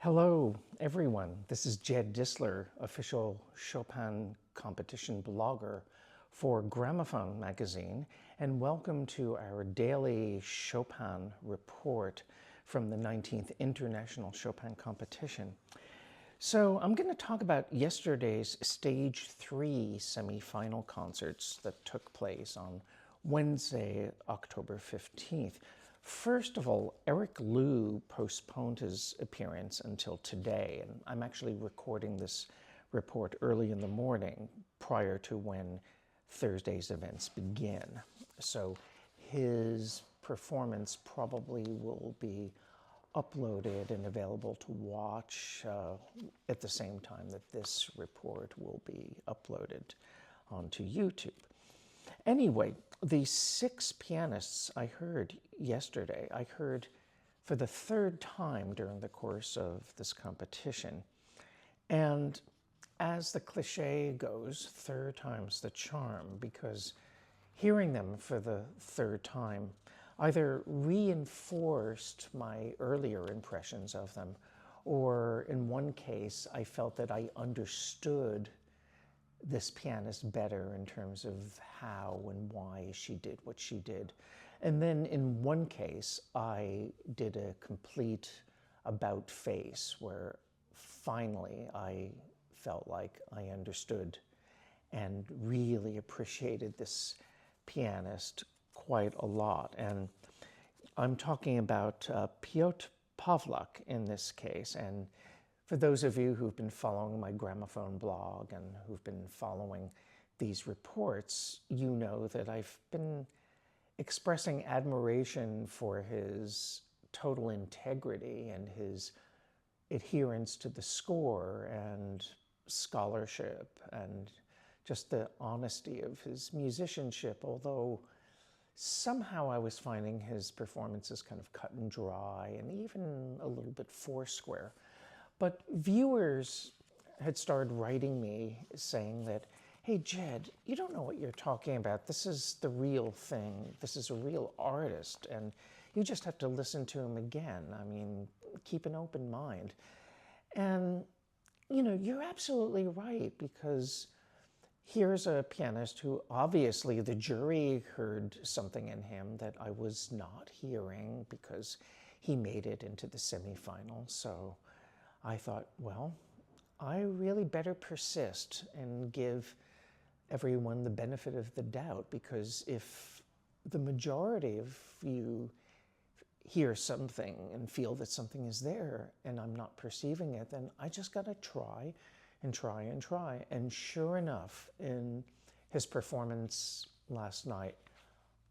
Hello, everyone. This is Jed Distler, official Chopin competition blogger for Gramophone magazine, and welcome to our daily Chopin report from the 19th International Chopin Competition. So I'm going to talk about yesterday's Stage 3 semi-final concerts that took place on Wednesday, October 15th. First of all, Eric Liu postponed his appearance until today, and I'm actually recording this report early in the morning prior to when Thursday's events begin. So his performance probably will be uploaded and available to watch at the same time that this report will be uploaded onto YouTube. Anyway, the 6 pianists I heard yesterday, I heard for the 3rd time during the course of this competition. And as the cliche goes, 3rd time's the charm, because hearing them for the 3rd time either reinforced my earlier impressions of them, or in one case, I felt that I understood this pianist better in terms of how and why she did what she did. And then in one case, I did a complete about face where finally I felt like I understood and really appreciated this pianist quite a lot. And I'm talking about Piotr Pawlak in this case. And for those of you who've been following my Gramophone blog and who've been following these reports, you know that I've been expressing admiration for his total integrity and his adherence to the score and scholarship and just the honesty of his musicianship, although somehow I was finding his performances kind of cut and dry and even a little bit foursquare. But viewers had started writing me saying that, hey, Jed, you don't know what you're talking about. This is the real thing. This is a real artist, and you just have to listen to him again. I mean, keep an open mind. And, you know, you're absolutely right, because here's a pianist who obviously the jury heard something in him that I was not hearing because he made it into the semifinal. So I thought, well, I really better persist and give everyone the benefit of the doubt, because if the majority of you hear something and feel that something is there and I'm not perceiving it, then I just got to try and try and try. And sure enough, in his performance last night,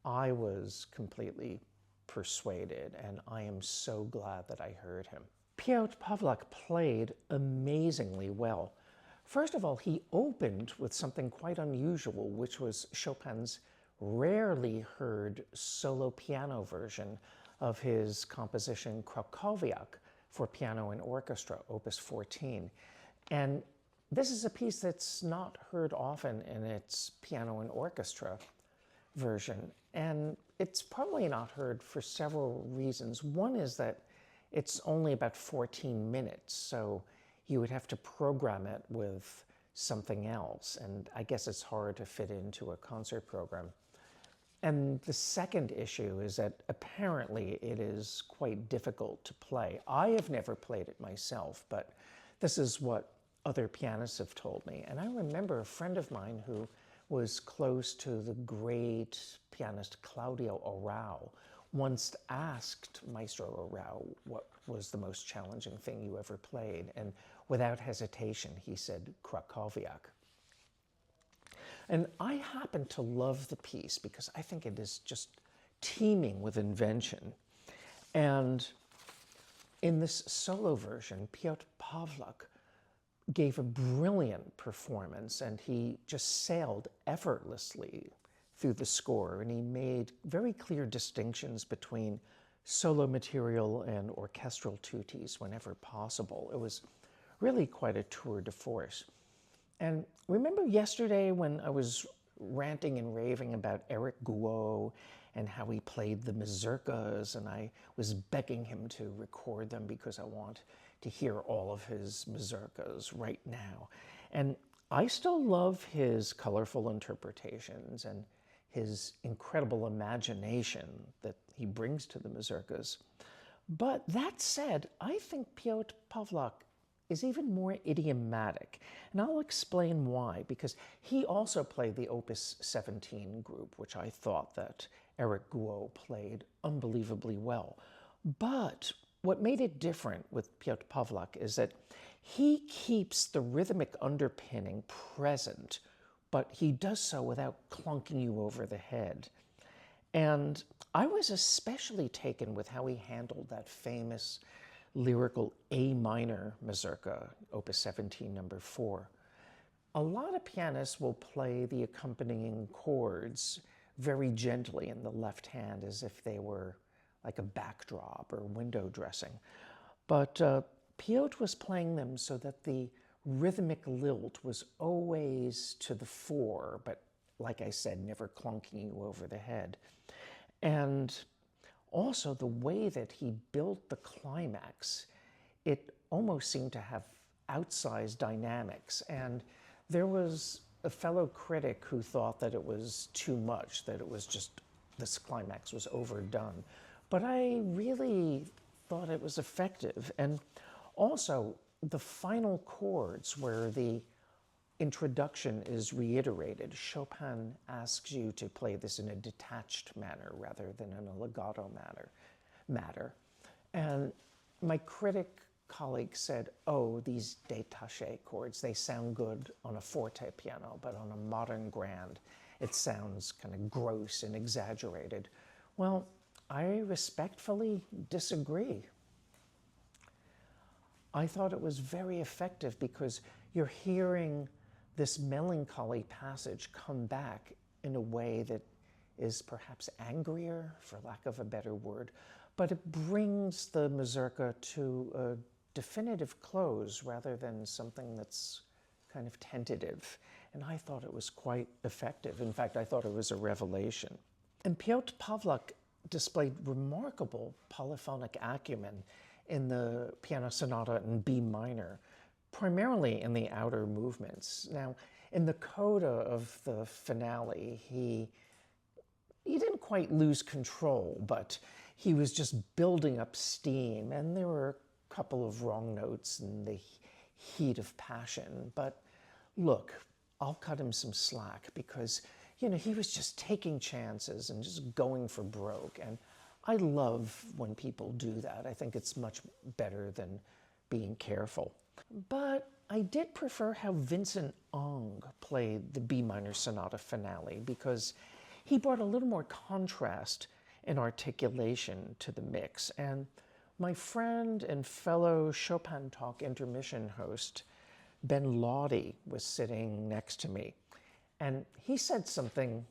I was completely persuaded, and I am so glad that I heard him. Piotr Pawlak played amazingly well. First of all, he opened with something quite unusual, which was Chopin's rarely heard solo piano version of his composition Krakowiak for piano and orchestra, Opus 14. And this is a piece that's not heard often in its piano and orchestra version. And it's probably not heard for several reasons. One is that it's only about 14 minutes, so you would have to program it with something else, and I guess it's hard to fit into a concert program. And the second issue is that apparently it is quite difficult to play. I have never played it myself, but this is what other pianists have told me. And I remember a friend of mine who was close to the great pianist Claudio Arrau once asked Maestro Arrau what was the most challenging thing you ever played, and without hesitation he said Krakowiak. And I happen to love the piece because I think it is just teeming with invention. And in this solo version, Piotr Pawlak gave a brilliant performance, and he just sailed effortlessly through the score, and he made very clear distinctions between solo material and orchestral tutti whenever possible. It was really quite a tour de force. And remember yesterday when I was ranting and raving about Eric Guo and how he played the mazurkas, and I was begging him to record them because I want to hear all of his mazurkas right now. And I still love his colorful interpretations and his incredible imagination that he brings to the mazurkas. But that said, I think Piotr Pawlak is even more idiomatic. And I'll explain why, because he also played the Opus 17 group, which I thought that Eric Guo played unbelievably well. But what made it different with Piotr Pawlak is that he keeps the rhythmic underpinning present, but he does so without clunking you over the head. And I was especially taken with how he handled that famous lyrical A minor mazurka, Opus 17, number 4. A lot of pianists will play the accompanying chords very gently in the left hand as if they were like a backdrop or window dressing. But Piotr was playing them so that the rhythmic lilt was always to the fore, but like I said, never clunking you over the head. And also the way that he built the climax, it almost seemed to have outsized dynamics. And there was a fellow critic who thought that it was too much, that it was just, this climax was overdone. But I really thought it was effective. And also the final chords where the introduction is reiterated. Chopin asks you to play this in a detached manner rather than in a legato manner. And my critic colleague said, oh, these détaché chords, they sound good on a forte piano, but on a modern grand, it sounds kind of gross and exaggerated. Well, I respectfully disagree. I thought it was very effective because you're hearing this melancholy passage come back in a way that is perhaps angrier, for lack of a better word, but it brings the mazurka to a definitive close rather than something that's kind of tentative. And I thought it was quite effective. In fact, I thought it was a revelation. And Piotr Pawlak displayed remarkable polyphonic acumen in the piano sonata in B minor, primarily in the outer movements. Now, in the coda of the finale, he didn't quite lose control, but he was just building up steam, and there were a couple of wrong notes in the heat of passion. But look, I'll cut him some slack because, you know, he was just taking chances and just going for broke. And I love when people do that. I think it's much better than being careful. But I did prefer how Vincent Ang played the B minor sonata finale because he brought a little more contrast and articulation to the mix. And my friend and fellow Chopin Talk intermission host, Ben Lawdy, was sitting next to me. And he said something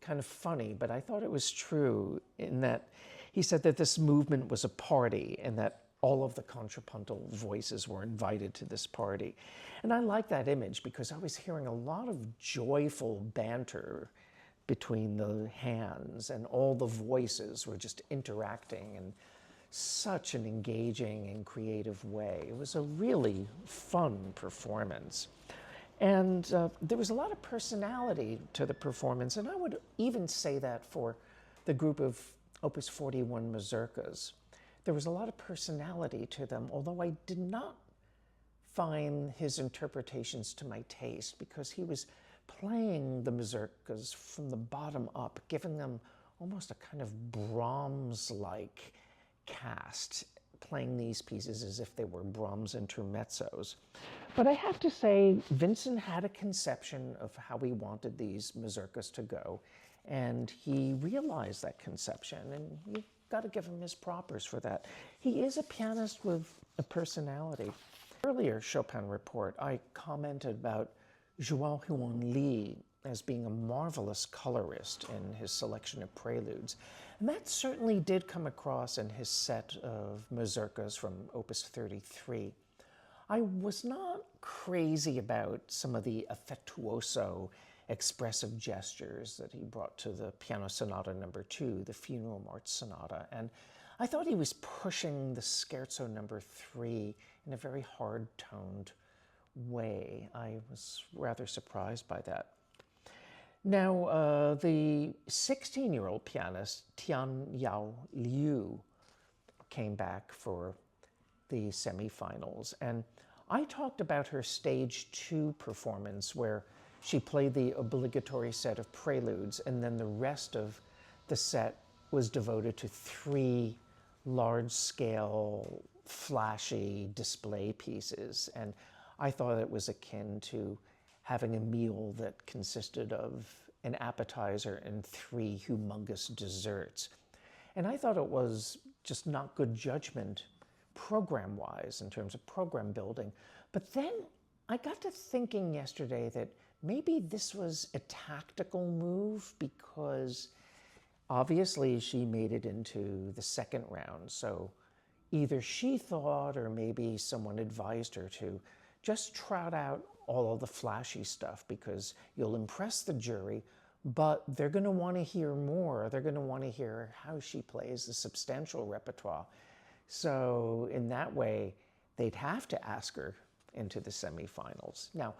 kind of funny, but I thought it was true, in that he said that this movement was a party and that all of the contrapuntal voices were invited to this party. And I like that image because I was hearing a lot of joyful banter between the hands, and all the voices were just interacting in such an engaging and creative way. It was a really fun performance. And there was a lot of personality to the performance, and I would even say that for the group of Opus 41 mazurkas. There was a lot of personality to them, although I did not find his interpretations to my taste because he was playing the mazurkas from the bottom up, giving them almost a kind of Brahms-like cast, playing these pieces as if they were Brahms intermezzos. But I have to say, Vincent had a conception of how he wanted these mazurkas to go, and he realized that conception, and you've got to give him his propers for that. He is a pianist with a personality. Earlier Chopin Report, I commented about Jae-Hyung Lee as being a marvelous colorist in his selection of preludes. And that certainly did come across in his set of mazurkas from Opus 33. I was not crazy about some of the affettuoso, expressive gestures that he brought to the Piano Sonata No. 2, the Funeral March Sonata. And I thought he was pushing the Scherzo number 3 in a very hard-toned way. I was rather surprised by that. Now, the 16-year-old pianist, Tian-Yao Lu, came back for the semifinals. And I talked about her stage 2 performance where she played the obligatory set of preludes, and then the rest of the set was devoted to 3 large-scale, flashy display pieces. And I thought it was akin to having a meal that consisted of an appetizer and 3 humongous desserts. And I thought it was just not good judgment program-wise in terms of program building. But then I got to thinking yesterday that maybe this was a tactical move because obviously she made it into the second round. So either she thought or maybe someone advised her to just trot out all of the flashy stuff because you'll impress the jury, but they're going to want to hear more. They're going to want to hear how she plays the substantial repertoire. So in that way, they'd have to ask her into the semifinals. Now,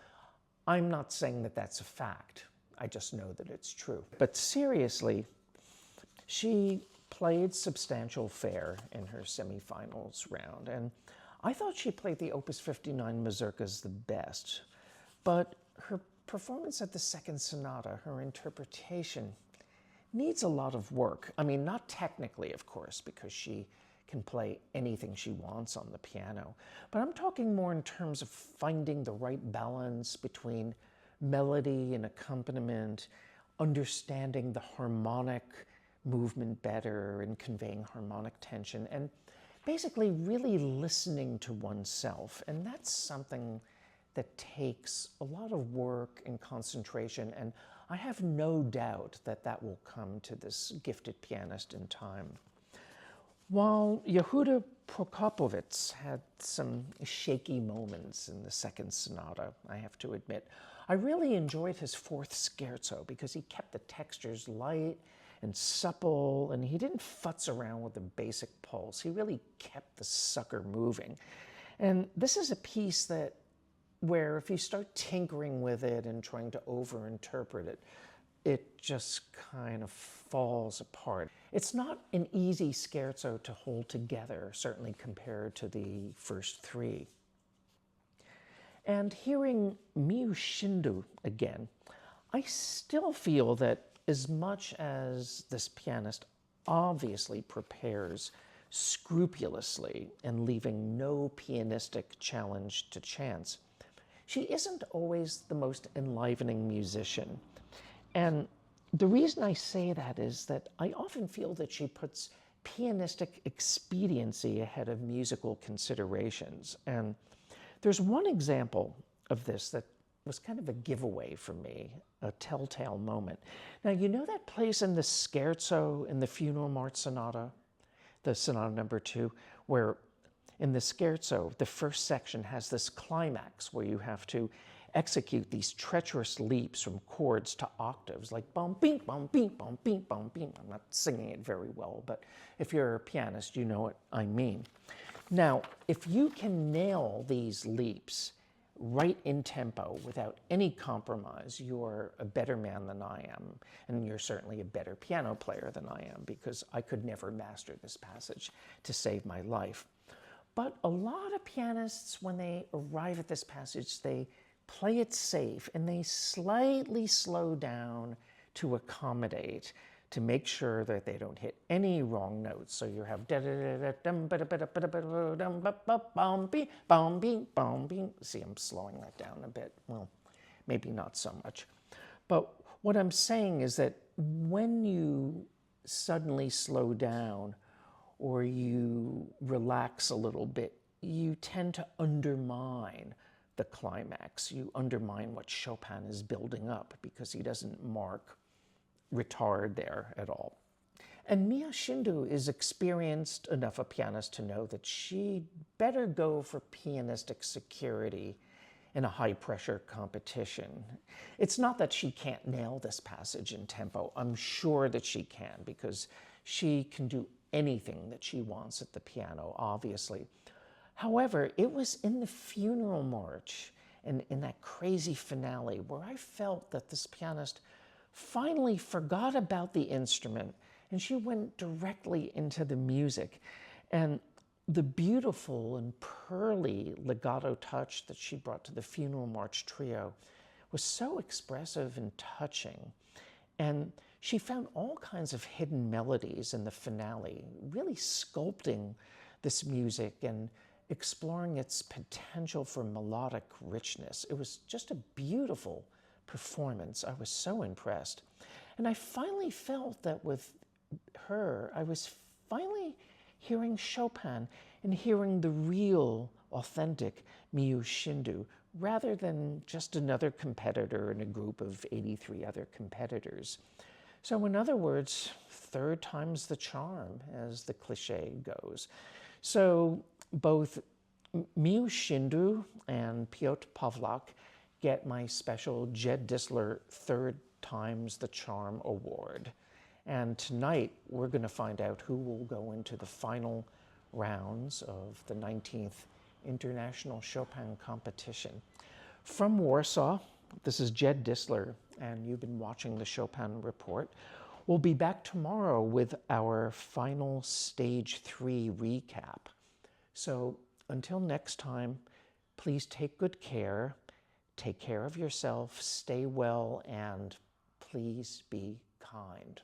I'm not saying that that's a fact. I just know that it's true. But seriously, she played substantial fare in her semifinals round, and I thought she played the Opus 59 mazurkas the best, but her performance at the second sonata, her interpretation, needs a lot of work. I mean, not technically, of course, because she can play anything she wants on the piano, but I'm talking more in terms of finding the right balance between melody and accompaniment, understanding the harmonic movement better and conveying harmonic tension, and basically really listening to oneself. And that's something that takes a lot of work and concentration, and I have no doubt that that will come to this gifted pianist in time. While Yehuda Prokopovich had some shaky moments in the second sonata, I have to admit, I really enjoyed his fourth scherzo because he kept the textures light and supple, and he didn't futz around with the basic pulse. He really kept the sucker moving. And this is a piece that where if you start tinkering with it and trying to over-interpret it, it just kind of falls apart. It's not an easy scherzo to hold together, certainly compared to the first 3. And hearing Miu Shindu again, I still feel that as much as this pianist obviously prepares scrupulously and leaving no pianistic challenge to chance, she isn't always the most enlivening musician. And the reason I say that is that I often feel that she puts pianistic expediency ahead of musical considerations. And there's one example of this that was kind of a giveaway for me, a telltale moment. Now, you know that place in the scherzo in the Funeral March Sonata, the Sonata number 2, where in the scherzo, the first section has this climax where you have to execute these treacherous leaps from chords to octaves, like bum, bing, bum, bing, bum, bing, bum, bing. I'm not singing it very well, but if you're a pianist, you know what I mean. Now, if you can nail these leaps right in tempo without any compromise, you're a better man than I am. And you're certainly a better piano player than I am, because I could never master this passage to save my life. But a lot of pianists, when they arrive at this passage, they play it safe and they slightly slow down to accommodate, to make sure that they don't hit any wrong notes. So you have see, I'm slowing that down a bit. Well, maybe not so much. But what I'm saying is that when you suddenly slow down or you relax a little bit, you tend to undermine the climax. You undermine what Chopin is building up because he doesn't mark retard there at all. And Miu Shindu is experienced enough a pianist to know that she'd better go for pianistic security in a high-pressure competition. It's not that she can't nail this passage in tempo. I'm sure that she can, because she can do anything that she wants at the piano, obviously. However, it was in the funeral march and in that crazy finale where I felt that this pianist finally forgot about the instrument and she went directly into the music. And the beautiful and pearly legato touch that she brought to the funeral march trio was so expressive and touching. And she found all kinds of hidden melodies in the finale, really sculpting this music and exploring its potential for melodic richness. It was just a beautiful performance. I was so impressed. And I finally felt that with her, I was finally hearing Chopin and hearing the real, authentic Miyu Shindu, rather than just another competitor in a group of 83 other competitors. So in other words, third time's the charm, as the cliche goes. So both Miyu Shindu and Piotr Pawlak get my special Jed Distler Third Time's the Charm Award. And tonight, we're going to find out who will go into the final rounds of the 19th International Chopin Competition. From Warsaw, this is Jed Distler, and you've been watching the Chopin Report. We'll be back tomorrow with our final Stage 3 recap. So until next time, please take good care, take care of yourself, stay well, and please be kind.